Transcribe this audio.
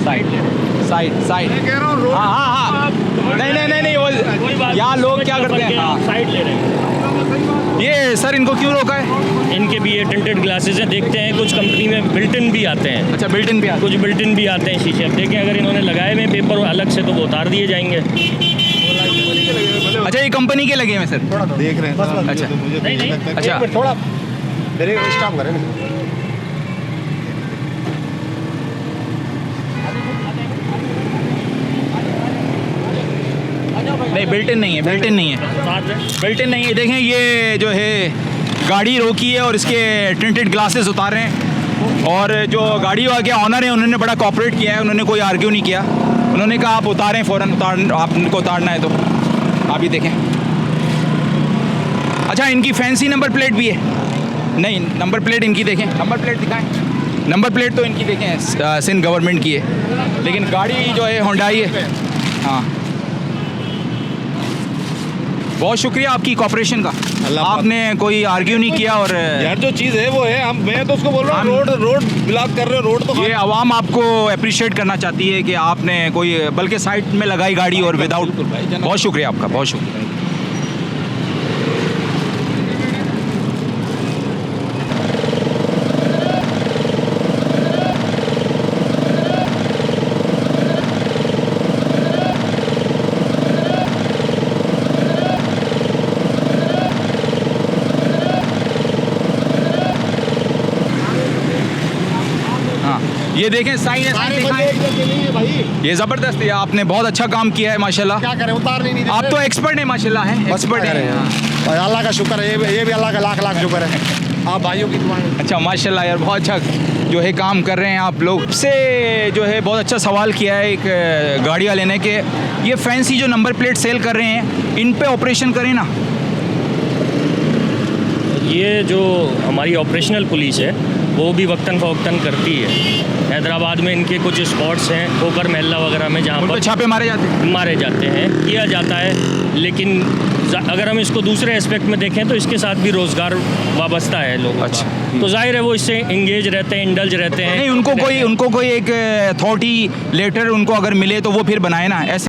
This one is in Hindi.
साइड साइड कह रहा हूँ रोड हाँ हाँ हाँ नहीं वो यहाँ लोग क्या करते हैं हाँ। साइड ले रहे हैं। ये सर इनको क्यों रोका है? इनके भी ये टिंटेड ग्लासेस हैं, देखते हैं कुछ कंपनी में बिल्ट इन भी आते हैं, अच्छा बिल्ट इन भी आता कुछ बिल्ट इन भी आते हैं शीशे। अब देखें अगर इन्होंने लगाए हुए पेपर अलग से तो वो उतार दिए जाएंगे। अच्छा ये कंपनी के लगे हैं सर? देख रहे हैं अच्छा। मुझे नहीं, नहीं। लगता है अच्छा। कि थोड़ा मेरे स्टॉप करें ना। नहीं बिल्ट इन नहीं है बिल्ट इन नहीं है बिल्ट इन नहीं है। देखें ये जो है गाड़ी रोकी है और इसके टिंटेड ग्लासेस उतार रहे हैं और जो गाड़ी के ऑनर हैं उन्होंने बड़ा कोऑपरेट किया है, उन्होंने कोई आर्ग्यू नहीं किया। उन्होंने कहा आप उतारें फ़ौरन आपको उतारना है तो आप ही देखें। अच्छा इनकी फैंसी नंबर प्लेट भी है? नहीं नंबर प्लेट इनकी देखें, नंबर प्लेट दिखाएं। नंबर प्लेट तो इनकी देखें सिंध गवर्नमेंट की है, लेकिन गाड़ी जो है होंडाई है। हाँ बहुत शुक्रिया आपकी कोऑपरेशन का, आपने कोई आर्ग्यू नहीं किया। और यार जो चीज़ है वो है, हम मैं तो उसको बोल रहा हूँ रोड ब्लॉक कर रहे हो, रोड तो ये आवाम आपको अप्रिशिएट करना चाहती है कि आपने कोई बल्कि साइड में लगाई गाड़ी और विदाउट। बहुत शुक्रिया आपका, बहुत शुक्रिया। ये देखें साइन है, साइन दिखाएं। नहीं है भाई, ये ज़बरदस्त है, आपने बहुत अच्छा काम किया है माशाल्लाह। क्या करें, उतारने नहीं आप तो एक्सपर्ट हैं माशाल्लाह हैं, एक्सपर्ट हैं। और अल्लाह का शुक्र है, ये भी अल्लाह का लाख लाख शुक्र है। आप भाइयों की दुआ है। अच्छा माशाल्लाह यार बहुत अच्छा जो है काम कर रहे हैं आप लोग। से जो है बहुत अच्छा सवाल किया है एक गाड़ी वाले ने कि ये फैंसी जो नंबर प्लेट सेल कर रहे हैं इन पे ऑपरेशन करें ना। ये जो हमारी ऑपरेशनल पुलिस है वो भी वक्तन फ़वक्तन करती है। हैदराबाद में इनके कुछ स्पॉट्स हैं, खोकर महल्ला वगैरह में, जहाँ पर छापे मारे जाते हैं, किया जाता है। लेकिन अगर हम इसको दूसरे एस्पेक्ट में देखें तो इसके साथ भी रोज़गार वाबस्ता है लोगों का। तो जाहिर है वो इससे इंगेज रहते हैं, इंडल्ज रहते हैं। नहीं उनको कोई एक अथॉरिटी लेटर उनको अगर मिले तो वो फिर बनाए ना ऐसे।